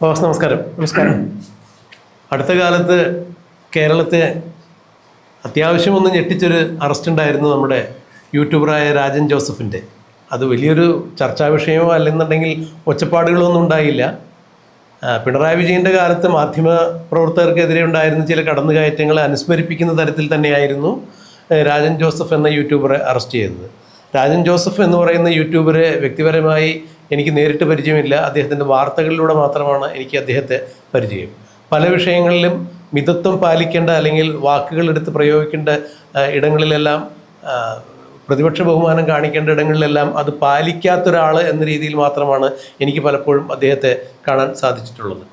Boss നമസ്കാരം. നമസ്കാരം. അടുത്ത കാലത്ത് കേരളത്തെ അത്യാവശ്യം ഒന്ന് ഞെട്ടിച്ചൊരു അറസ്റ്റ് ഉണ്ടായിരുന്നു നമ്മുടെ യൂട്യൂബറായ രാജൻ ജോസഫിൻ്റെ. അത് വലിയൊരു ചർച്ചാ വിഷയമോ അല്ലെന്നുണ്ടെങ്കിൽ ഒച്ചപ്പാടുകളൊന്നും ഉണ്ടായില്ല. പിണറായി വിജയൻ്റെ കാലത്ത് മാധ്യമ പ്രവർത്തകർക്കെതിരെ ഉണ്ടായിരുന്ന ചില കടന്നുകയറ്റങ്ങളെ അനുസ്മരിപ്പിക്കുന്ന തരത്തിൽ തന്നെയായിരുന്നു രാജൻ ജോസഫ് എന്ന യൂട്യൂബറെ അറസ്റ്റ് ചെയ്തത്. രാജൻ ജോസഫ് എന്ന് പറയുന്ന യൂട്യൂബറെ വ്യക്തിപരമായി എനിക്ക് നേരിട്ട് പരിചയമില്ല. അദ്ദേഹത്തിൻ്റെ വാർത്തകളിലൂടെ മാത്രമാണ് എനിക്ക് അദ്ദേഹത്തെ പരിചയം. പല വിഷയങ്ങളിലും മിതത്വം പാലിക്കേണ്ട അല്ലെങ്കിൽ വാക്കുകൾ എടുത്ത് പ്രയോഗിക്കേണ്ട ഇടങ്ങളിലെല്ലാം, പ്രതിപക്ഷ ബഹുമാനം കാണിക്കേണ്ട ഇടങ്ങളിലെല്ലാം അത് പാലിക്കാത്തൊരാൾ എന്ന രീതിയിൽ മാത്രമാണ് എനിക്ക് പലപ്പോഴും അദ്ദേഹത്തെ കാണാൻ സാധിച്ചിട്ടുള്ളത്.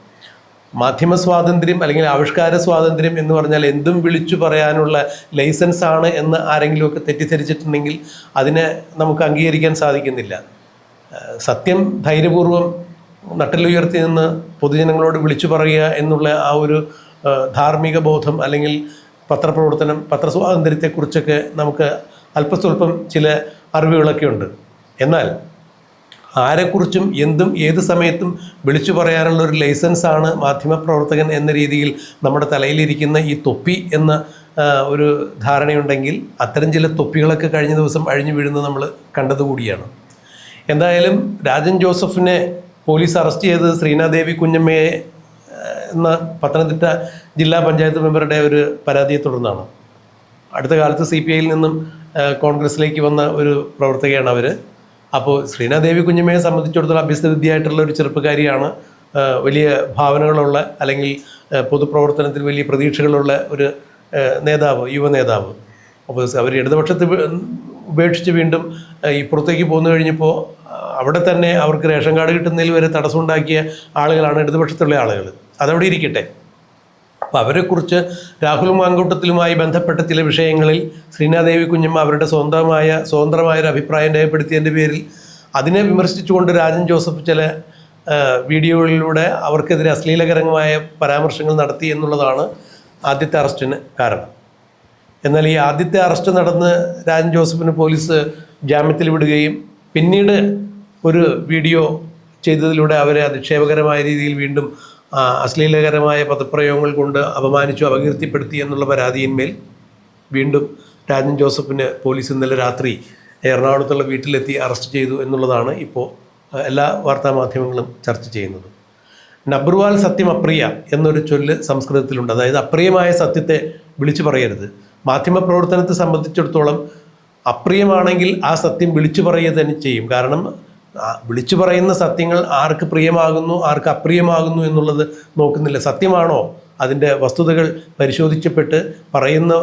മാധ്യമ സ്വാതന്ത്ര്യം അല്ലെങ്കിൽ ആവിഷ്കാര സ്വാതന്ത്ര്യം എന്ന് പറഞ്ഞാൽ എന്തും വിളിച്ചു പറയാനുള്ള ലൈസൻസാണ് എന്ന് ആരെങ്കിലുമൊക്കെ തെറ്റിദ്ധരിച്ചിട്ടുണ്ടെങ്കിൽ അതിനെ നമുക്ക് അംഗീകരിക്കാൻ സാധിക്കുന്നില്ല. സത്യം ധൈര്യപൂർവ്വം നട്ടിലുയർത്തി നിന്ന് പൊതുജനങ്ങളോട് വിളിച്ചു പറയുക എന്നുള്ള ആ ഒരു ധാർമ്മിക ബോധം അല്ലെങ്കിൽ പത്രപ്രവർത്തനം, പത്രസ്വാതന്ത്ര്യത്തെക്കുറിച്ചൊക്കെ നമുക്ക് അല്പസ്വല്പം ചില അറിവുകളൊക്കെ ഉണ്ട്. എന്നാൽ ആരെക്കുറിച്ചും എന്തും ഏത് സമയത്തും വിളിച്ചു പറയാനുള്ള ഒരു ലൈസൻസാണ് മാധ്യമപ്രവർത്തകൻ എന്ന രീതിയിൽ നമ്മുടെ തലയിലിരിക്കുന്ന ഈ തൊപ്പി എന്ന ഒരു ധാരണയുണ്ടെങ്കിൽ അത്തരം ചില തൊപ്പികളൊക്കെ കഴിഞ്ഞ ദിവസം അഴിഞ്ഞു വീഴുന്നത് നമ്മൾ കണ്ടതുകൂടിയാണ്. എന്തായാലും രാജൻ ജോസഫിനെ പോലീസ് അറസ്റ്റ് ചെയ്തത് ശ്രീനാദേവി കുഞ്ഞമ്മയെ എന്ന പത്തനംതിട്ട ജില്ലാ പഞ്ചായത്ത് മെമ്പറുടെ ഒരു പരാതിയെ തുടർന്നാണ്. അടുത്ത കാലത്ത് CPIയിൽ നിന്നും കോൺഗ്രസിലേക്ക് വന്ന ഒരു പ്രവർത്തകയാണ് അവർ. അപ്പോൾ ശ്രീനാദേവി കുഞ്ഞമ്മയെ സംബന്ധിച്ചിടത്തോളം അഭ്യസ്തവിദ്യയായിട്ടുള്ള ഒരു ചെറുപ്പക്കാരിയാണ്. വലിയ ഭാവനകളുള്ള അല്ലെങ്കിൽ പൊതുപ്രവർത്തനത്തിൽ വലിയ പ്രതീക്ഷകളുള്ള ഒരു നേതാവ്, യുവ നേതാവ്. അപ്പോൾ അവർ ഇടതുപക്ഷത്ത് ഉപേക്ഷിച്ച് വീണ്ടും ഇപ്പുറത്തേക്ക് പോന്നു കഴിഞ്ഞപ്പോൾ അവിടെ തന്നെ അവർക്ക് റേഷൻ കാർഡ് കിട്ടുന്നതിൽ വരെ തടസ്സമുണ്ടാക്കിയ ആളുകളാണ് ഇടതുപക്ഷത്തുള്ള ആളുകൾ. അതവിടെ ഇരിക്കട്ടെ. അപ്പോൾ അവരെക്കുറിച്ച് രാഹുൽ മാങ്കൂട്ടത്തിലുമായി ബന്ധപ്പെട്ട ചില വിഷയങ്ങളിൽ ശ്രീനാദേവി കുഞ്ഞമ്മ അവരുടെ സ്വതന്ത്രമായൊരു അഭിപ്രായം രേഖപ്പെടുത്തിയതിൻ്റെ പേരിൽ അതിനെ വിമർശിച്ചുകൊണ്ട് രാജൻ ജോസഫ് ചില വീഡിയോകളിലൂടെ അവർക്കെതിരെ അശ്ലീലകരമായ പരാമർശങ്ങൾ നടത്തി എന്നുള്ളതാണ് ആദ്യത്തെ അറസ്റ്റിന് കാരണം. എന്നാൽ ഈ ആദ്യത്തെ അറസ്റ്റ് നടന്ന് രാജൻ ജോസഫിന് പോലീസ് ജാമ്യത്തിൽ വിടുകയും പിന്നീട് ഒരു വീഡിയോ ചെയ്തതിലൂടെ അവരെ അധിക്ഷേപകരമായ രീതിയിൽ വീണ്ടും അശ്ലീലകരമായ പദപ്രയോഗങ്ങൾ കൊണ്ട് അപമാനിച്ചു, അപകീർത്തിപ്പെടുത്തി എന്നുള്ള പരാതിയിന്മേൽ വീണ്ടും രാജൻ ജോസഫിന് പോലീസ് ഇന്നലെ രാത്രി എറണാകുളത്തുള്ള വീട്ടിലെത്തി അറസ്റ്റ് ചെയ്തു എന്നുള്ളതാണ് ഇപ്പോൾ എല്ലാ വാർത്താമാധ്യമങ്ങളും ചർച്ച ചെയ്യുന്നത്. നബ്രുവാൽ സത്യം അപ്രിയ എന്നൊരു ചൊല്ല് സംസ്കൃതത്തിലുണ്ട്. അതായത് അപ്രിയമായ സത്യത്തെ വിളിച്ചു പറയരുത്. മാധ്യമപ്രവർത്തനത്തെ സംബന്ധിച്ചിടത്തോളം അപ്രിയമാണെങ്കിൽ ആ സത്യം വിളിച്ചു പറയുക തന്നെ ചെയ്യും. കാരണം വിളിച്ചു പറയുന്ന സത്യങ്ങൾ ആർക്ക് പ്രിയമാകുന്നു ആർക്ക് അപ്രിയമാകുന്നു എന്നുള്ളത് നോക്കുന്നില്ല. സത്യമാണോ, അതിൻ്റെ വസ്തുതകൾ പരിശോധിക്കപ്പെട്ട് പറയുന്ന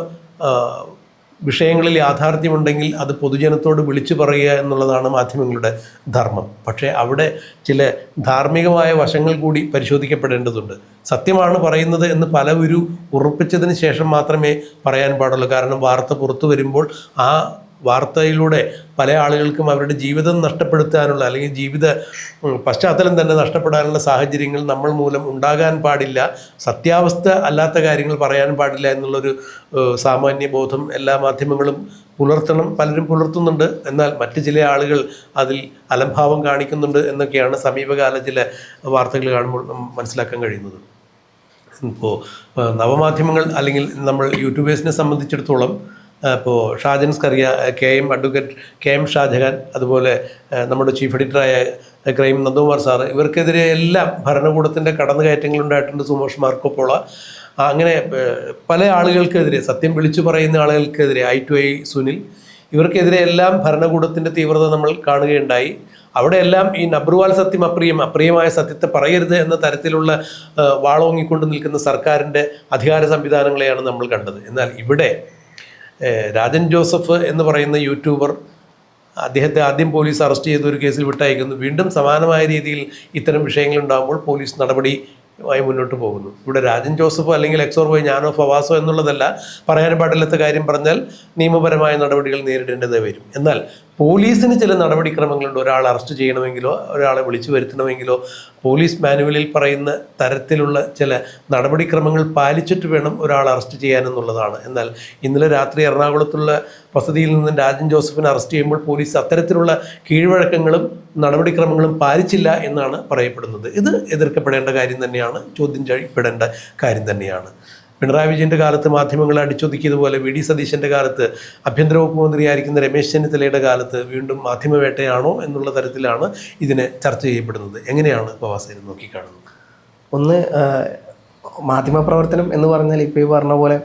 വിഷയങ്ങളിൽ യാഥാർത്ഥ്യമുണ്ടെങ്കിൽ അത് പൊതുജനത്തോട് വിളിച്ചു പറയുക എന്നുള്ളതാണ് മാധ്യമങ്ങളുടെ ധർമ്മം. പക്ഷേ അവിടെ ചില ധാർമ്മികമായ വശങ്ങൾ കൂടി പരിശോധിക്കപ്പെടേണ്ടതുണ്ട്. സത്യമാണ് പറയുന്നത് എന്ന് പലവരും ഉറപ്പിച്ചതിന് ശേഷം മാത്രമേ പറയാൻ പാടുള്ളൂ. കാരണം വാർത്ത പുറത്തു വരുമ്പോൾ ആ വാർത്തയിലൂടെ പല ആളുകൾക്കും അവരുടെ ജീവിതം നഷ്ടപ്പെടുത്താനുള്ള അല്ലെങ്കിൽ ജീവിത പശ്ചാത്തലം തന്നെ നഷ്ടപ്പെടാനുള്ള സാഹചര്യങ്ങൾ നമ്മൾ മൂലം ഉണ്ടാകാൻ പാടില്ല. സത്യാവസ്ഥ അല്ലാത്ത കാര്യങ്ങൾ പറയാൻ പാടില്ല എന്നുള്ളൊരു സാമാന്യ ബോധം എല്ലാ മാധ്യമങ്ങളും പുലർത്തണം. പലരും പുലർത്തുന്നുണ്ട്. എന്നാൽ മറ്റ് ചില ആളുകൾ അതിൽ അലംഭാവം കാണിക്കുന്നുണ്ട് എന്നൊക്കെയാണ് സമീപകാല ചില വാർത്തകൾ കാണുമ്പോൾ മനസ്സിലാക്കാൻ കഴിയുന്നത്. ഇപ്പോൾ നവമാധ്യമങ്ങൾ അല്ലെങ്കിൽ നമ്മൾ യൂട്യൂബേഴ്സിനെ സംബന്ധിച്ചിടത്തോളം ഇപ്പോൾ ഷാജൻ സ്കറിയ, അഡ്വക്കേറ്റ് KM ഷാജഹാൻ, അതുപോലെ നമ്മുടെ ചീഫ് എഡിറ്ററായ ക്രൈം നന്ദകുമാർ സാറ്, ഇവർക്കെതിരെ എല്ലാം ഭരണകൂടത്തിൻ്റെ കടന്നുകയറ്റങ്ങളുണ്ടായിട്ടുണ്ട്. സുമോഷ് മാർക്കോപ്പോള, അങ്ങനെ പല ആളുകൾക്കെതിരെ, സത്യം വിളിച്ചു പറയുന്ന ആളുകൾക്കെതിരെ, I2I സുനിൽ, ഇവർക്കെതിരെ എല്ലാം ഭരണകൂടത്തിൻ്റെ തീവ്രത നമ്മൾ കാണുകയുണ്ടായി. അവിടെയെല്ലാം ഈ നബ്രുവാൽ സത്യം അപ്രിയമായ സത്യത്തെ പറയരുത് എന്ന തരത്തിലുള്ള വാളോങ്ങിക്കൊണ്ട് നിൽക്കുന്ന സർക്കാരിൻ്റെ അധികാര സംവിധാനങ്ങളെയാണ് നമ്മൾ കണ്ടത്. എന്നാൽ ഇവിടെ രാജൻ ജോസഫ് എന്ന് പറയുന്ന യൂട്യൂബർ, അദ്ദേഹത്തെ ആദ്യം പോലീസ് അറസ്റ്റ് ചെയ്ത് ഒരു കേസിൽ വിട്ടയക്കുന്നു. വീണ്ടും സമാനമായ രീതിയിൽ ഇത്തരം വിഷയങ്ങളുണ്ടാകുമ്പോൾ പോലീസ് നടപടിയുമായി മുന്നോട്ട് പോകുന്നു. ഇവിടെ രാജൻ ജോസഫോ അല്ലെങ്കിൽ XOR ഞാനോ ഫവാസോ എന്നുള്ളതല്ല. പറയാൻ പാടില്ലാത്ത കാര്യം പറഞ്ഞാൽ നിയമപരമായ നടപടികൾ നേരിടേണ്ടത് വരും. എന്നാൽ പോലീസിന് ചില നടപടിക്രമങ്ങളുണ്ട്. ഒരാൾ അറസ്റ്റ് ചെയ്യണമെങ്കിലോ ഒരാളെ വിളിച്ചു വരുത്തണമെങ്കിലോ പോലീസ് മാനുവലിൽ പറയുന്ന തരത്തിലുള്ള ചില നടപടിക്രമങ്ങൾ പാലിച്ചിട്ട് വേണം ഒരാൾ അറസ്റ്റ് ചെയ്യാനെന്നുള്ളതാണ്. എന്നാൽ ഇന്നലെ രാത്രി എറണാകുളത്തുള്ള വസതിയിൽ നിന്നും രാജൻ ജോസഫിനെ അറസ്റ്റ് ചെയ്യുമ്പോൾ പോലീസ് അത്തരത്തിലുള്ള കീഴ്വഴക്കങ്ങളും നടപടിക്രമങ്ങളും പാലിച്ചില്ല എന്നാണ് പറയപ്പെടുന്നത്. ഇത് എതിർക്കപ്പെടേണ്ട കാര്യം തന്നെയാണ്, ചോദ്യം ചെയ്യപ്പെടേണ്ട കാര്യം തന്നെയാണ്. പിണറായി വിജയൻ്റെ കാലത്ത് മാധ്യമങ്ങളെ അടിച്ചൊതുക്കിയതുപോലെ വി ഡി സതീശൻ്റെ കാലത്ത് ആഭ്യന്തര വകുപ്പ് മന്ത്രിയായിരിക്കുന്ന രമേശ് ചെന്നിത്തലയുടെ കാലത്ത് വീണ്ടും മാധ്യമവേട്ടയാണോ എന്നുള്ള തരത്തിലാണ് ഇതിനെ ചർച്ച ചെയ്യപ്പെടുന്നത്. എങ്ങനെയാണ് പ്രവാസി നോക്കിക്കാണുന്നത്? ഒന്ന്, മാധ്യമപ്രവർത്തനം എന്ന് പറഞ്ഞാൽ ഇപ്പോൾ ഈ പറഞ്ഞ പോലെ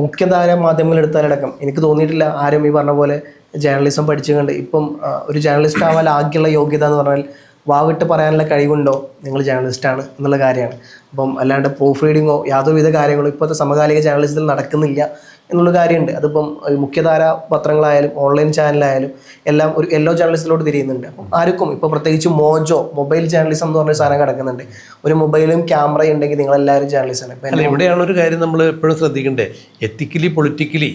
മുഖ്യധാര മാധ്യമങ്ങൾ എടുത്താലടക്കം എനിക്ക് തോന്നിയിട്ടില്ല ആരും ഈ പറഞ്ഞ പോലെ ജേർണലിസം പഠിച്ചുകൊണ്ട് ഇപ്പം ഒരു ജേർണലിസ്റ്റ് ആവാൻ ആകെയുള്ള യോഗ്യത എന്ന് പറഞ്ഞാൽ വാവിട്ട് പറയാനുള്ള കഴിവുണ്ടോ നിങ്ങൾ ജേർണലിസ്റ്റാണ് എന്നുള്ള കാര്യമാണ്. അപ്പം അല്ലാണ്ട് പ്രൂഫ് റീഡിങ്ങോ യാതൊരുവിധ കാര്യങ്ങളോ ഇപ്പോഴത്തെ സമകാലിക ജേർണലിസത്തിൽ നടക്കുന്നില്ല എന്നുള്ള കാര്യമുണ്ട്. അതിപ്പം മുഖ്യധാര പത്രങ്ങളായാലും ഓൺലൈൻ ചാനലായാലും എല്ലാം ഒരു യെല്ലോ ജേർണലിസത്തിലോട്ട് തിരിയുന്നുണ്ട്. അപ്പം ആർക്കും ഇപ്പോൾ പ്രത്യേകിച്ച് മോജോ മൊബൈൽ ജേർണലിസം എന്ന് പറഞ്ഞ സാധനം കിടക്കുന്നുണ്ട്. ഒരു മൊബൈലും ക്യാമറയും ഉണ്ടെങ്കിൽ നിങ്ങളെല്ലാവരും ജേർണലിസ്റ്റാണ്. ഇപ്പം ഇവിടെയാണ് ഒരു കാര്യം നമ്മൾ എപ്പോഴും ശ്രദ്ധിക്കേണ്ടത്. എത്തിക്കലി പൊളിറ്റിക്കലി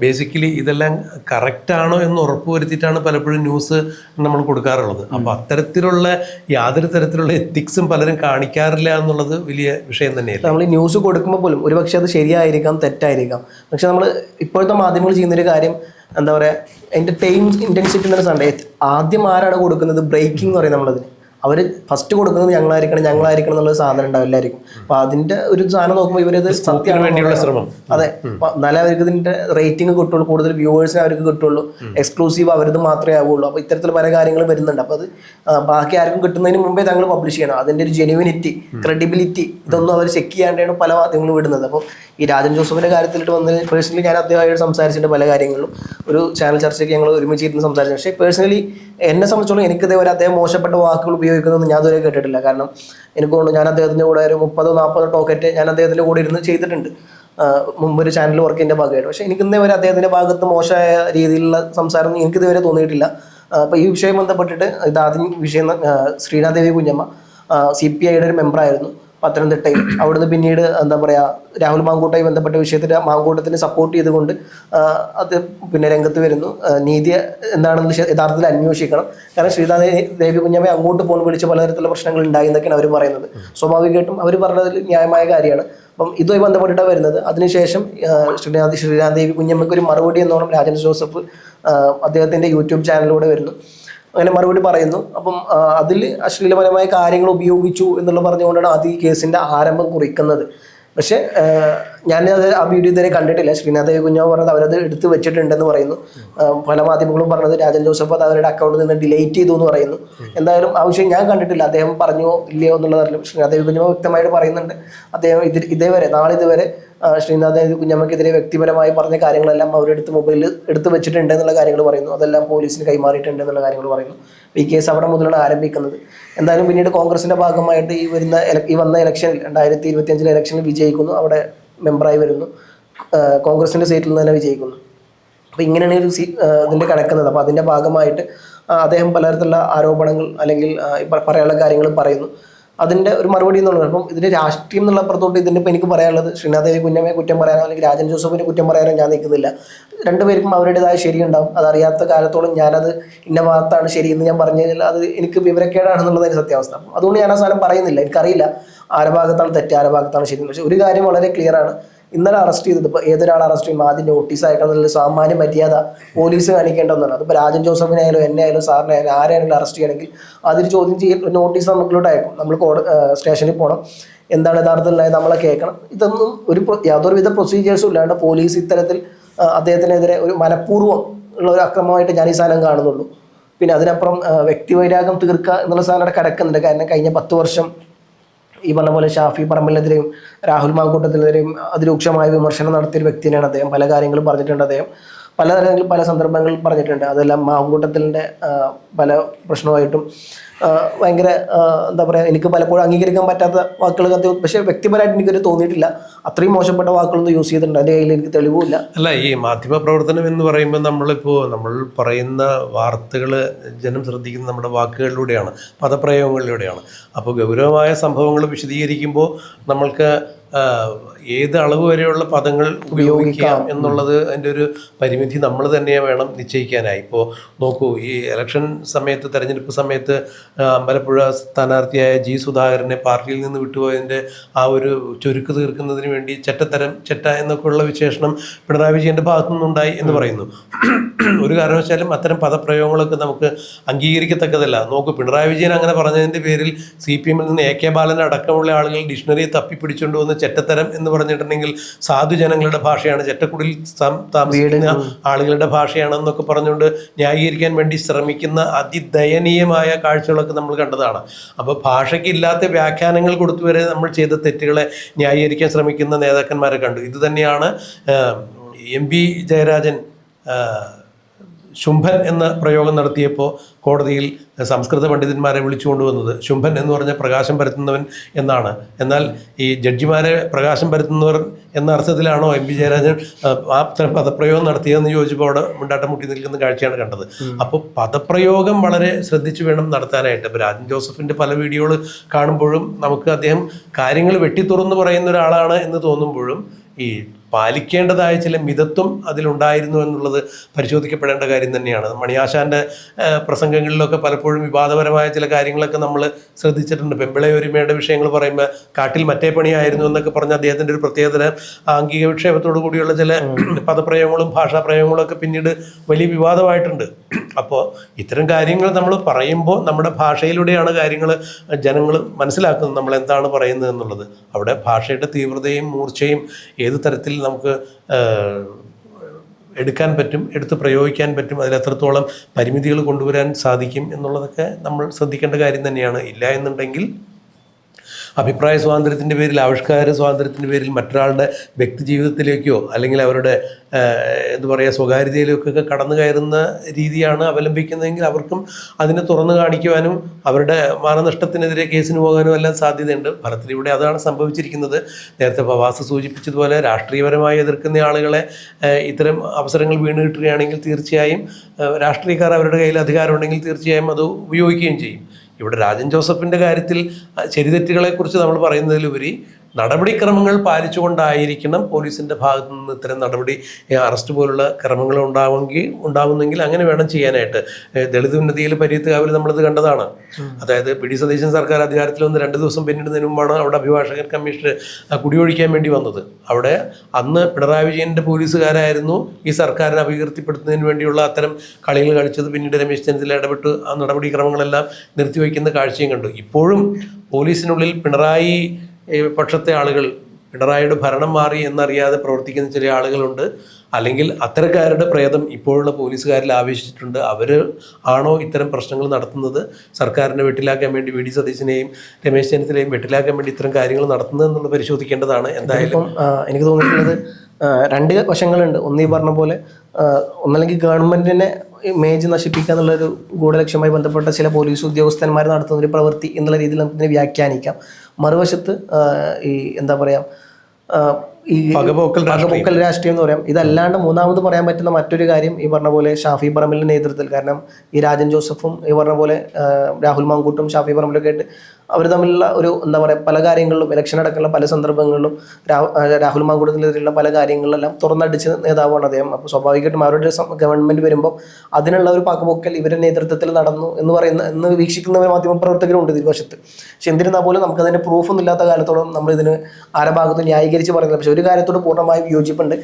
ബേസിക്കലി ഇതെല്ലാം കറക്റ്റാണോ എന്ന് ഉറപ്പ് വരുത്തിയിട്ടാണ് പലപ്പോഴും ന്യൂസ് നമ്മൾ കൊടുക്കാറുള്ളത്. അപ്പോൾ അത്തരത്തിലുള്ള യാതൊരു തരത്തിലുള്ള എത്തിക്സും പലരും കാണിക്കാറില്ല എന്നുള്ളത് വലിയ വിഷയം തന്നെയാണ്. നമ്മൾ ഈ ന്യൂസ് കൊടുക്കുമ്പോൾ പോലും ഒരുപക്ഷെ അത് ശരിയായിരിക്കാം, തെറ്റായിരിക്കാം. പക്ഷെ നമ്മൾ ഇപ്പോഴത്തെ മാധ്യമങ്ങൾ ചെയ്യുന്നൊരു കാര്യം എന്താ പറയുക, അതിൻ്റെ ടൈം ഇൻറ്റൻസിറ്റി എന്നൊരു സാധനം ആദ്യം ആരാണ് കൊടുക്കുന്നത്, ബ്രേക്കിംഗ് എന്ന് പറയും നമ്മളതിന്. അവർ ഫസ്റ്റ് കൊടുക്കുന്നത് ഞങ്ങളായിരിക്കണം എന്നുള്ള സാധനം ഉണ്ടാവും എല്ലാവർക്കും. അപ്പൊ അതിന്റെ ഒരു സാധനം നോക്കുമ്പോൾ ഇവരത് സത്യമാണ് വേണ്ടിയുള്ള ശ്രമം. അതെ, എന്നാലേ അവർക്ക് ഇതിന്റെ റേറ്റിംഗ് കിട്ടുള്ളൂ, കൂടുതൽ വ്യൂവേഴ്സിനെ അവർക്ക് കിട്ടുള്ളൂ, എക്സ്ക്ലൂസീവ് അവരത് മാത്രമേ ആവുള്ളൂ. അപ്പോൾ ഇത്തരത്തിൽ പല കാര്യങ്ങളും വരുന്നുണ്ട്. അപ്പോൾ അത് ബാക്കി ആർക്കും കിട്ടുന്നതിന് മുമ്പേ തങ്ങൾ പബ്ലിഷ് ചെയ്യണം. അതിന്റെ ഒരു ജെനുവിനിറ്റി, ക്രെഡിബിലിറ്റി ഇതൊന്നും അവർ ചെക്ക് ചെയ്യാണ്ടാണ് പല മാധ്യമങ്ങളും വിടുന്നത്. അപ്പോൾ ഈ രാജൻ ജോസഫിന്റെ കാര്യത്തിലിട്ട് വന്നതിന് പേഴ്സണലി ഞാൻ അദ്ദേഹമായിട്ട് സംസാരിച്ചിട്ടുണ്ട് പല കാര്യങ്ങളിലും. ഒരു ചാനൽ ചർച്ചയ്ക്ക് ഞങ്ങൾ ഒരുമിച്ചിരുന്ന് സംസാരിച്ചു. പക്ഷേ പേഴ്സണലി എന്നെ സംബന്ധിച്ചോളം എനിക്കിതേപോലെ അദ്ദേഹം മോശപ്പെട്ട വാക്കുകൾ ഉപയോഗിക്കുന്നതെന്ന് ഞാൻ ഇതുവരെ കേട്ടിട്ടില്ല. കാരണം എനിക്ക് തോന്നുന്നു ഞാൻ അദ്ദേഹത്തിൻ്റെ കൂടെ ഒരു 30-40 ടോക്കറ്റ് ഞാൻ അദ്ദേഹത്തിൻ്റെ കൂടെ ഇരുന്ന് ചെയ്തിട്ടുണ്ട് മുമ്പൊരു ചാനൽ വർക്കിൻ്റെ ഭാഗമായിട്ട്. പക്ഷേ എനിക്ക് ഇന്നേ വരെ അദ്ദേഹത്തിൻ്റെ ഭാഗത്ത് മോശമായ രീതിയിലുള്ള സംസാരം എനിക്കിതുവരെ തോന്നിയിട്ടില്ല. അപ്പോൾ ഈ വിഷയം ബന്ധപ്പെട്ടിട്ട് ഇതാദ്യം വിഷയം ശ്രീനാഥ് ദേവി കുഞ്ഞമ്മ CPIയുടെ ഒരു മെമ്പറായിരുന്നു പത്തനംതിട്ടയിൽ. അവിടുന്ന് പിന്നീട് എന്താ പറയുക രാഹുൽ മാങ്കൂട്ടമായി ബന്ധപ്പെട്ട വിഷയത്തിൽ മാങ്കൂട്ടത്തിന് സപ്പോർട്ട് ചെയ്തുകൊണ്ട് അത് പിന്നെ രംഗത്ത് വരുന്നു. നീതി എന്താണെന്ന് യഥാർത്ഥത്തിൽ അന്വേഷിക്കണം. കാരണം ശ്രീനാഥ് ദേവി കുഞ്ഞമ്മയെ അങ്ങോട്ട് പോകാൻ വിളിച്ച് പലതരത്തിലുള്ള പ്രശ്നങ്ങൾ ഉണ്ടായി എന്നൊക്കെയാണ് അവർ പറയുന്നത്. സ്വാഭാവികമായിട്ടും അവർ പറഞ്ഞതിൽ ന്യായമായ കാര്യമാണ്. അപ്പം ഇതുമായി ബന്ധപ്പെട്ടിട്ടാണ് വരുന്നത്. അതിനുശേഷം ശ്രീനാഥ് ദേവി കുഞ്ഞമ്മയ്ക്ക് ഒരു മറുപടി എന്നോണം രാജൻ ജോസഫ് അദ്ദേഹത്തിൻ്റെ യൂട്യൂബ് ചാനലിലൂടെ വരുന്നു, അങ്ങനെ മറുപടി പറയുന്നു. അപ്പം അതിൽ അശ്ലീലപരമായ കാര്യങ്ങൾ ഉപയോഗിച്ചു എന്നുള്ള പറഞ്ഞുകൊണ്ടാണ് ആദ്യം ഈ കേസിൻ്റെ ആരംഭം കുറിക്കുന്നത്. പക്ഷേ ഞാനത് ആ വീഡിയോ ഇതുവരെ കണ്ടിട്ടില്ല. ശ്രീനാഥ് കുഞ്ഞാവ് പറഞ്ഞത് അവരത് എടുത്ത് വെച്ചിട്ടുണ്ടെന്ന് പറയുന്നു. പല മാധ്യമങ്ങളും പറഞ്ഞത് രാജൻ ജോസഫ് അത് അവരുടെ അക്കൗണ്ടിൽ നിന്ന് ഡിലീറ്റ് ചെയ്തു എന്ന് പറയുന്നു. എന്തായാലും ആ വിഷയം ഞാൻ കണ്ടിട്ടില്ല, അദ്ദേഹം പറഞ്ഞോ ഇല്ലയോ എന്നുള്ളതല്ല. ശ്രീനാഥ് കുഞ്ഞാവ് വ്യക്തമായിട്ട് പറയുന്നുണ്ട് അദ്ദേഹം നാളിതുവരെ ശ്രീനാഥ് കുഞ്ഞമ്മക്കെതിരെ വ്യക്തിപരമായി പറഞ്ഞ കാര്യങ്ങളെല്ലാം അവരെടുത്ത് മൊബൈലിൽ എടുത്ത് വെച്ചിട്ടുണ്ട് എന്നുള്ള കാര്യങ്ങൾ പറയുന്നു. അതെല്ലാം പോലീസിന് കൈമാറിയിട്ടുണ്ട് എന്നുള്ള കാര്യങ്ങൾ പറയുന്നു. ഈ കേസ് അവിടെ മുതലാണ് ആരംഭിക്കുന്നത്. എന്തായാലും പിന്നീട് കോൺഗ്രസിന്റെ ഭാഗമായിട്ട് ഈ വന്ന ഇലക്ഷനിൽ 2025 ഇലക്ഷനിൽ വിജയിക്കുന്നു, അവിടെ മെമ്പറായി വരുന്നു, കോൺഗ്രസിന്റെ സീറ്റിൽ നിന്ന് തന്നെ വിജയിക്കുന്നു. അപ്പോൾ ഇങ്ങനെയാണ് ഇതിന്റെ കിടക്കുന്നത്. അപ്പോൾ അതിന്റെ ഭാഗമായിട്ട് അദ്ദേഹം പലതരത്തിലുള്ള ആരോപണങ്ങൾ അല്ലെങ്കിൽ പറയാനുള്ള കാര്യങ്ങൾ പറയുന്നു. അതിൻ്റെ ഒരു മറുപടി എന്നുള്ളത്. അപ്പം ഇതിൻ്റെ രാഷ്ട്രീയം എന്നുള്ള അപ്പുറത്തോട്ട് ഇതിൻ്റെ ഇപ്പോൾ എനിക്ക് പറയാനുള്ളത് ശ്രീനാഥ് കുഞ്ഞമ്മയെ കുറ്റം പറയാനോ അല്ലെങ്കിൽ രാജൻ ജോസഫിനെ കുറ്റം പറയാനോ ഞാൻ നിൽക്കുന്നില്ല. രണ്ടുപേർക്കും അവരുടേതായ ശരിയുണ്ടാവും. അതറിയാത്ത കാലത്തോളം ഞാനത് ഇന്ന ഭാഗത്താണ് ശരിയെന്ന് ഞാൻ പറഞ്ഞു കഴിഞ്ഞാൽ അത് എനിക്ക് വിവരക്കേടാണെന്നുള്ളതിൻ്റെ സത്യാവസ്ഥ. അപ്പം അതുകൊണ്ട് ഞാൻ ആ സാധനം പറയുന്നില്ല. എനിക്കറിയില്ല ആരുടെ ഭാഗത്താണ് തെറ്റ്, ആരുടെ ഭാഗത്താണ് ശരി. പക്ഷേ ഒരു കാര്യം വളരെ ക്ലിയർ ആണ്, ഇന്നലെ അറസ്റ്റ് ചെയ്തത് ഇപ്പോൾ ഏതൊരാൾ അറസ്റ്റ് ചെയ്യുമ്പോൾ ആദ്യം നോട്ടീസായിട്ടെന്നുള്ള സാമാന്യ മര്യാദ പോലീസ് കാണിക്കേണ്ട ഒന്നാണ്. അതിപ്പോൾ രാജൻ ജോസഫിനെ ആയാലും എന്നെ ആയാലും സാറിനെ ആയാലും ആരെയാണെങ്കിലും അറസ്റ്റ് ചെയ്യണമെങ്കിൽ അതിൽ ചോദ്യം ചെയ്യൽ നോട്ടീസ് നമുക്കിലോട്ട് അയക്കും. നമ്മൾ സ്റ്റേഷനിൽ പോകണം, എന്താണ് യഥാർത്ഥത്തിലായത് നമ്മളെ കേൾക്കണം. ഇതൊന്നും യാതൊരുവിധ പ്രൊസീജിയേഴ്സും ഇല്ലാണ്ട് പോലീസ് ഇത്തരത്തിൽ അദ്ദേഹത്തിനെതിരെ ഒരു മനഃപൂർവ്വം ഉള്ള ഒരു അക്രമമായിട്ട് ഞാൻ ഈ സാധനം കാണുന്നുള്ളൂ. പിന്നെ അതിനപ്പുറം വ്യക്തിവൈരാഗ്യം തീർക്കുക എന്നുള്ള സാധനം കിടക്കുന്നുണ്ട്. കാരണം കഴിഞ്ഞ 10 വർഷം ഈ പറഞ്ഞ പോലെ ഷാഫി പറമ്പിലിനെതിരെയും രാഹുൽ മാങ്കൂട്ടത്തിനെതിരെയും അതിരൂക്ഷമായ വിമർശനം നടത്തിയ ഒരു വ്യക്തി തന്നെയാണ് അദ്ദേഹം. പല കാര്യങ്ങളും പറഞ്ഞിട്ടുണ്ട് അദ്ദേഹം, പല സന്ദർഭങ്ങളിൽ പറഞ്ഞിട്ടുണ്ട്. അതെല്ലാം മാങ്കൂട്ടത്തിൻ്റെ പല പ്രശ്നമായിട്ടും ഭയങ്കര എന്താ പറയുക, എനിക്ക് പലപ്പോഴും അംഗീകരിക്കാൻ പറ്റാത്ത വാക്കുകൾ പക്ഷേ വ്യക്തിപരമായിട്ട് എനിക്കൊരു തോന്നിയിട്ടില്ല അത്രയും മോശപ്പെട്ട വാക്കുകളൊന്നും യൂസ് ചെയ്തിട്ടുണ്ട്. എൻ്റെ കയ്യിൽ എനിക്ക് തെളിവുമില്ല. അല്ല, ഈ മാധ്യമ പ്രവർത്തനം എന്ന് പറയുമ്പോൾ നമ്മൾ പറയുന്ന വാർത്തകൾ ജനം ശ്രദ്ധിക്കുന്ന നമ്മുടെ വാക്കുകളിലൂടെയാണ്, പദപ്രയോഗങ്ങളിലൂടെയാണ്. അപ്പോൾ ഗൗരവമായ സംഭവങ്ങൾ വിശദീകരിക്കുമ്പോൾ നമ്മൾക്ക് ഏത് അളവ് വരെയുള്ള പദങ്ങൾ ഉപയോഗിക്കാം എന്നുള്ളത് അതിൻ്റെ ഒരു പരിമിതി നമ്മൾ തന്നെ വേണം നിശ്ചയിക്കാനായി. ഇപ്പോൾ നോക്കൂ, ഈ ഇലക്ഷൻ സമയത്ത്, തെരഞ്ഞെടുപ്പ് സമയത്ത് അമ്പലപ്പുഴ സ്ഥാനാർത്ഥിയായ ജി സുധാകരനെ പാർട്ടിയിൽ നിന്ന് വിട്ടുപോയതിൻ്റെ ആ ഒരു ചുരുക്ക് തീർക്കുന്നതിന് വേണ്ടി ചെറ്റ എന്നൊക്കെയുള്ള വിശേഷണം പിണറായി വിജയൻ്റെ ഭാഗത്തു നിന്നുണ്ടായി എന്ന് പറയുന്നു. ഒരു കാരണവശാലും അത്തരം പദപ്രയോഗങ്ങളൊക്കെ നമുക്ക് അംഗീകരിക്കത്തക്കതല്ല. നോക്കൂ, പിണറായി വിജയൻ അങ്ങനെ പറഞ്ഞതിൻ്റെ പേരിൽ CPM നിന്ന് AK ബാലൻ അടക്കമുള്ള ആളുകൾ ഡിക്ഷണറി തപ്പിപ്പിടിച്ചുകൊണ്ട് വന്ന് ചെറ്റത്തരം എന്ന് പറഞ്ഞിട്ടുണ്ടെങ്കിൽ സാധുജനങ്ങളുടെ ഭാഷയാണ്, ചെറ്റക്കുടിൽ താമസിക്കുന്ന ആളുകളുടെ ഭാഷയാണെന്നൊക്കെ പറഞ്ഞുകൊണ്ട് ന്യായീകരിക്കാൻ വേണ്ടി ശ്രമിക്കുന്ന അതിദയനീയമായ കാഴ്ചകളൊക്കെ നമ്മൾ കണ്ടതാണ്. അപ്പോൾ ഭാഷയ്ക്കില്ലാത്ത വ്യാഖ്യാനങ്ങൾ കൊടുത്തു വരെ നമ്മൾ ചെയ്ത തെറ്റുകളെ ന്യായീകരിക്കാൻ ശ്രമിക്കുന്ന നേതാക്കന്മാരെ കണ്ടു. ഇത് തന്നെയാണ് MP ജയരാജൻ ശുംഭൻ എന്ന പ്രയോഗം നടത്തിയപ്പോൾ കോടതിയിൽ സംസ്കൃത പണ്ഡിതന്മാരെ വിളിച്ചുകൊണ്ടുവന്നത്. ശുംഭൻ എന്ന് പറഞ്ഞാൽ പ്രകാശം പരത്തുന്നവൻ എന്നാണ്. എന്നാൽ ഈ ജഡ്ജിമാരെ പ്രകാശം പരത്തുന്നവർ എന്ന അർത്ഥത്തിലാണോ MP ജയരാജൻ ആ പദപ്രയോഗം നടത്തിയതെന്ന് ചോദിച്ചപ്പോൾ അവിടെ മുണ്ടാട്ടം മുട്ടി നിൽക്കുന്ന കാഴ്ചയാണ് കണ്ടത്. അപ്പോൾ പദപ്രയോഗം വളരെ ശ്രദ്ധിച്ചു വേണം നടത്താനായിട്ട്. ഇപ്പോൾ രാജൻ ജോസഫിൻ്റെ പല വീഡിയോകൾ കാണുമ്പോഴും നമുക്ക് അദ്ദേഹം കാര്യങ്ങൾ വെട്ടിത്തുറന്ന് പറയുന്ന ഒരാളാണ് എന്ന് തോന്നുമ്പോഴും ഈ പാലിക്കേണ്ടതായ ചില മിതത്വം അതിലുണ്ടായിരുന്നു എന്നുള്ളത് പരിശോധിക്കപ്പെടേണ്ട കാര്യം തന്നെയാണ്. മണിയാശാൻ്റെ പ്രസംഗങ്ങളിലൊക്കെ പലപ്പോഴും വിവാദപരമായ ചില കാര്യങ്ങളൊക്കെ നമ്മൾ ശ്രദ്ധിച്ചിട്ടുണ്ട്. പെമ്പിളെ ഒരുമയുടെ വിഷയങ്ങൾ പറയുമ്പോൾ കാട്ടിൽ മറ്റേ പണിയായിരുന്നു എന്നൊക്കെ പറഞ്ഞ അദ്ദേഹത്തിൻ്റെ ഒരു പ്രത്യേകതരം ആംഗിക വിക്ഷേപത്തോടു കൂടിയുള്ള ചില പദപ്രയോഗങ്ങളും ഭാഷാപ്രയോഗങ്ങളും ഒക്കെ പിന്നീട് വലിയ വിവാദമായിട്ടുണ്ട്. അപ്പോൾ ഇത്തരം കാര്യങ്ങൾ നമ്മൾ പറയുമ്പോൾ നമ്മുടെ ഭാഷയിലൂടെയാണ് കാര്യങ്ങൾ ജനങ്ങൾ മനസ്സിലാക്കുന്നത്, നമ്മൾ എന്താണ് പറയുന്നത് എന്നുള്ളത്. അവിടെ ഭാഷയുടെ തീവ്രതയും മൂർച്ചയും ഏത് തരത്തിൽ നമുക്ക് എടുക്കാൻ പറ്റും, എടുത്ത് പ്രയോഗിക്കാൻ പറ്റും, അതിൽ എത്രത്തോളം പരിമിതികൾ കൊണ്ടുവരാൻ സാധിക്കും എന്നുള്ളതൊക്കെ നമ്മൾ ശ്രദ്ധിക്കേണ്ട കാര്യം തന്നെയാണ്. ഇല്ല എന്നുണ്ടെങ്കിൽ അഭിപ്രായ സ്വാതന്ത്ര്യത്തിൻ്റെ പേരിൽ, ആവിഷ്കാര സ്വാതന്ത്ര്യത്തിൻ്റെ പേരിൽ മറ്റൊരാളുടെ വ്യക്തി ജീവിതത്തിലേക്കോ അല്ലെങ്കിൽ അവരുടെ എന്താ പറയുക സ്വകാര്യതയിലേക്കൊക്കെ കടന്നു കയറുന്ന രീതിയാണ് അവലംബിക്കുന്നതെങ്കിൽ അവർക്കും അതിനെ തുറന്നു കാണിക്കുവാനും അവരുടെ മാനനഷ്ടത്തിനെതിരെ കേസിന് പോകാനും എല്ലാം സാധ്യതയുണ്ട്. ഫലത്തിലൂടെ അതാണ് സംഭവിച്ചിരിക്കുന്നത്. നേരത്തെ ഫവാസ് സൂചിപ്പിച്ചതുപോലെ രാഷ്ട്രീയപരമായി എതിർക്കുന്ന ആളുകളെ ഇത്തരം അവസരങ്ങൾ വീണ് കിട്ടുകയാണെങ്കിൽ തീർച്ചയായും രാഷ്ട്രീയക്കാർ അവരുടെ കയ്യിൽ അധികാരമുണ്ടെങ്കിൽ തീർച്ചയായും അത് ഉപയോഗിക്കുകയും ചെയ്യും. ഇവിടെ രാജൻ ജോസഫിൻ്റെ കാര്യത്തിൽ ശരിതെറ്റുകളെക്കുറിച്ച് നമ്മൾ പറയുന്നതിലുപരി നടപടിക്രമങ്ങൾ പാലിച്ചുകൊണ്ടായിരിക്കണം പോലീസിൻ്റെ ഭാഗത്തു നിന്ന് ഇത്തരം നടപടി, അറസ്റ്റ് പോലുള്ള ക്രമങ്ങൾ ഉണ്ടാവുന്നെങ്കിൽ അങ്ങനെ വേണം ചെയ്യാനായിട്ട്. ദളിത് ഉന്നതിയിൽ പരീത്തുകാവിൽ നമ്മളിത് കണ്ടതാണ്. അതായത് PD സതീശൻ സർക്കാർ അധികാരത്തിൽ വന്ന് 2 ദിവസം പിന്നിടുന്നതിന് മുമ്പാണ് അവിടെ അഭിഭാഷകൻ കമ്മീഷണർ കുടിയൊഴിക്കാൻ വേണ്ടി വന്നത്. അവിടെ അന്ന് പിണറായി വിജയൻ്റെ പോലീസുകാരായിരുന്നു ഈ സർക്കാരിനെ അപകീർത്തിപ്പെടുത്തുന്നതിന് വേണ്ടിയുള്ള അത്തരം കളികൾ കളിച്ചത്. പിന്നീട് രമേശ് ചെന്നിത്തല ഇടപെട്ട് ആ നടപടിക്രമങ്ങളെല്ലാം നിർത്തിവെക്കുന്ന കാഴ്ചയും കണ്ടു. ഇപ്പോഴും പോലീസിനുള്ളിൽ പിണറായി പക്ഷത്തെ ആളുകൾ, പിണറായിയുടെ ഭരണം മാറി എന്നറിയാതെ പ്രവർത്തിക്കുന്ന ചില ആളുകളുണ്ട്. അല്ലെങ്കിൽ അത്തരക്കാരുടെ പ്രേതം ഇപ്പോഴുള്ള പോലീസുകാരിൽ ആവേശിച്ചിട്ടുണ്ട്. അവർ ആണോ ഇത്തരം പ്രശ്നങ്ങൾ നടത്തുന്നത്, സർക്കാരിനെ വെട്ടിലാക്കാൻ വേണ്ടി VD സതീശനെയും രമേശ് ചെന്നിത്തലയും വെട്ടിലാക്കാൻ വേണ്ടി ഇത്തരം കാര്യങ്ങൾ നടത്തുന്നത് എന്നുള്ളത് പരിശോധിക്കേണ്ടതാണ്. എന്തായാലും എനിക്ക് തോന്നിയിട്ടുള്ളത് 2 വശങ്ങളുണ്ട്. ഒന്ന് ഈ പറഞ്ഞ പോലെ ഒന്നല്ലെങ്കിൽ ഗവൺമെൻറ്റിനെ ഇമേജ് നശിപ്പിക്കുക എന്നുള്ളൊരു ഗൂഢലക്ഷ്യവുമായി ബന്ധപ്പെട്ട ചില പോലീസ് ഉദ്യോഗസ്ഥന്മാർ നടത്തുന്ന ഒരു പ്രവൃത്തി എന്നുള്ള രീതിയിൽ നമുക്കിതിനെ വ്യാഖ്യാനിക്കാം. മറുവശത്ത് ഈ എന്താ പറയുക, ഈ പകപോക്കൽ രാഷ്ട്രീയം എന്ന് പറയാം. ഇതല്ലാണ്ട് മൂന്നാമത് പറയാൻ പറ്റുന്ന മറ്റൊരു കാര്യം ഈ പറഞ്ഞ പോലെ ഷാഫി പറമ്പിലിൻ്റെ നേതൃത്വത്തിൽ, കാരണം ഈ രാജൻ ജോസഫും ഈ പറഞ്ഞ പോലെ രാഹുൽ മാങ്കൂട്ടും ഷാഫി പറമ്പിലൊക്കെ ആയിട്ട് അവർ തമ്മിലുള്ള ഒരു എന്താ പറയുക പല കാര്യങ്ങളിലും ഇലക്ഷൻ അടക്കമുള്ള പല സന്ദർഭങ്ങളിലും രാഹുൽ മാങ്കൂട്ടത്തിനെതിരെയുള്ള പല കാര്യങ്ങളിലെല്ലാം തുറന്നടിച്ച് നേതാവാണ് അദ്ദേഹം. അപ്പോൾ സ്വാഭാവികമായിട്ടും അവരുടെ ഗവൺമെൻറ് വരുമ്പോൾ അതിനുള്ള ഒരു പകപോക്കൽ ഇവരുടെ നേതൃത്വത്തിൽ നടന്നു എന്ന് വീക്ഷിക്കുന്ന മാധ്യമപ്രവർത്തകരുണ്ട് ഇതിവശത്ത്. പക്ഷെ എന്തിരുന്നാൽ പോലും നമുക്കതിൻ്റെ പ്രൂഫൊന്നും ഇല്ലാത്ത കാലത്തോളം നമ്മളിതിന് ആരെ ഭാഗത്ത് ന്യായീകരിച്ച് പറയുന്നില്ല. പക്ഷേ ഒരു കാര്യത്തോട് പൂർണ്ണമായും വിയോജിപ്പുണ്ട്.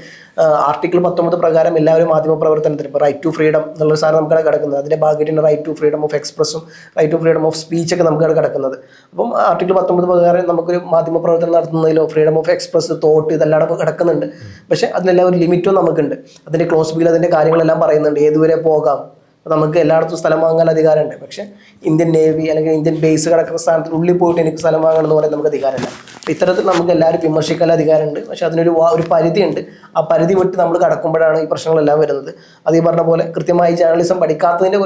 ആർട്ടിക്കിൾ 19 പ്രകാരം എല്ലാവരും മാധ്യമപ്രവർത്തനത്തിന് ഇപ്പോൾ റൈറ്റ് ടു ഫ്രീഡം എന്നുള്ള സാധനം നമുക്കവിടെ കിടക്കുന്നത്. അതിൻ്റെ ഭാഗമായിട്ടാണ് റൈറ്റ് ടു ഫ്രീഡം ഓഫ് എക്സ്പ്രസും റൈറ്റ് ടു ഫ്രീഡം ഓഫ് സ്പീച്ചൊക്കെ നമുക്കവിടെ കിടക്കുന്നത്. അപ്പം ആർട്ടിക്കിൾ 19 പ്രകാരം നമുക്കൊരു മാധ്യമപ്രവർത്തനം നടത്തുന്നതിലോ ഫ്രീഡം ഓഫ് എക്സ്പ്രസ്, തോട്ട് ഇതെല്ലാം കിടക്കുന്നുണ്ട്. പക്ഷേ അതിനെല്ലാം ഒരു ലിമിറ്റും നമുക്കുണ്ട്. അതിൻ്റെ ക്ലോസ് ബിൽ അതിൻ്റെ കാര്യങ്ങളെല്ലാം പറയുന്നുണ്ട്, ഏതുവരെ പോകാം. നമുക്ക് എല്ലായിടത്തും സ്ഥലം വാങ്ങാൻ അധികാരമുണ്ട്. പക്ഷേ ഇന്ത്യൻ നേവി അല്ലെങ്കിൽ ഇന്ത്യൻ ബേസ് കിടക്കുന്ന സ്ഥാനത്തിന് ഉള്ളിൽ പോയിട്ട് എനിക്ക് സ്ഥലം വാങ്ങണം എന്ന് പറയാൻ നമുക്ക് അധികാരമില്ല. ഇത്തരത്തിൽ നമുക്ക് എല്ലാവരും വിമർശിക്കാൻ അധികാരമുണ്ട്. പക്ഷെ ഒരു പരിധിയുണ്ട്. ആ പരിധി വിട്ട് നമ്മൾ കടക്കുമ്പോഴാണ് ഈ പ്രശ്നങ്ങളെല്ലാം വരുന്നത്. അത് ഈ പറഞ്ഞ പോലെ കൃത്യമായി ജേർണലിസം പഠിക്കാത്തതിൻ്റെ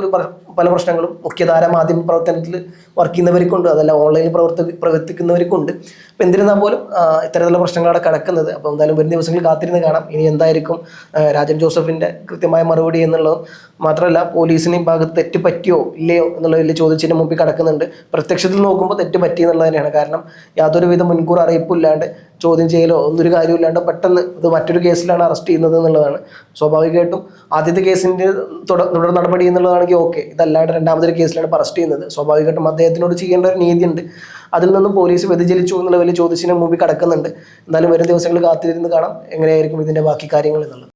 പല പ്രശ്നങ്ങളും മുഖ്യധാര മാധ്യമ പ്രവർത്തനത്തിൽ വർക്ക് ചെയ്യുന്നവർക്കുണ്ട്, അതല്ല ഓൺലൈനിൽ പ്രവർത്തിക്കുന്നവർക്കുണ്ട്. അപ്പം എന്തിരുന്നാൽ പോലും ഇത്തരത്തിലുള്ള പ്രശ്നങ്ങളാണ് കിടക്കുന്നത്. അപ്പോൾ എന്തായാലും വരും ദിവസങ്ങളിൽ കാത്തിരുന്ന് കാണാം ഇനി എന്തായിരിക്കും രാജൻ ജോസഫിൻ്റെ കൃത്യമായ മറുപടി എന്നുള്ളതും. മാത്രമല്ല പോലീസിന് ഭാഗത്ത് തെറ്റ് പറ്റിയോ ഇല്ലയോ എന്നുള്ള വലിയ ചോദ്യത്തിന് മുമ്പിൽ കിടക്കുന്നുണ്ട്. പ്രത്യക്ഷത്തിൽ നോക്കുമ്പോൾ തെറ്റ് പറ്റി എന്നുള്ളത് തന്നെയാണ്. കാരണം യാതൊരുവിധ മുൻകൂർ അറിയിപ്പില്ലാണ്ട് ചോദ്യം ചെയ്യലോ ഒന്നൊരു കാര്യമില്ലാണ്ട് പെട്ടെന്ന് ഇത് മറ്റൊരു കേസിലാണ് അറസ്റ്റ് ചെയ്യുന്നത് എന്നുള്ളതാണ്. സ്വാഭാവികമായിട്ടും ആദ്യത്തെ കേസിൻ്റെ തുടർ നടപടി എന്നുള്ളതാണെങ്കിൽ ഓക്കെ, ഇതല്ലാണ്ട് രണ്ടാമതൊരു കേസിലാണ് അറസ്റ്റ് ചെയ്യുന്നത്. സ്വാഭാവികമായിട്ടും അദ്ദേഹത്തിനോട് ചെയ്യേണ്ട ഒരു നീതിയുണ്ട്. അതിൽ നിന്നും പോലീസ് വ്യതിചലിച്ചു എന്നുള്ള വലിയ ചോദ്യത്തിന് മുമ്പിൽ കിടക്കുന്നുണ്ട്. എന്നാലും വരും ദിവസങ്ങളിൽ കാത്തിരുന്ന് കാണാം എങ്ങനെയായിരിക്കും ഇതിൻ്റെ ബാക്കി കാര്യങ്ങൾ എന്നുള്ളത്.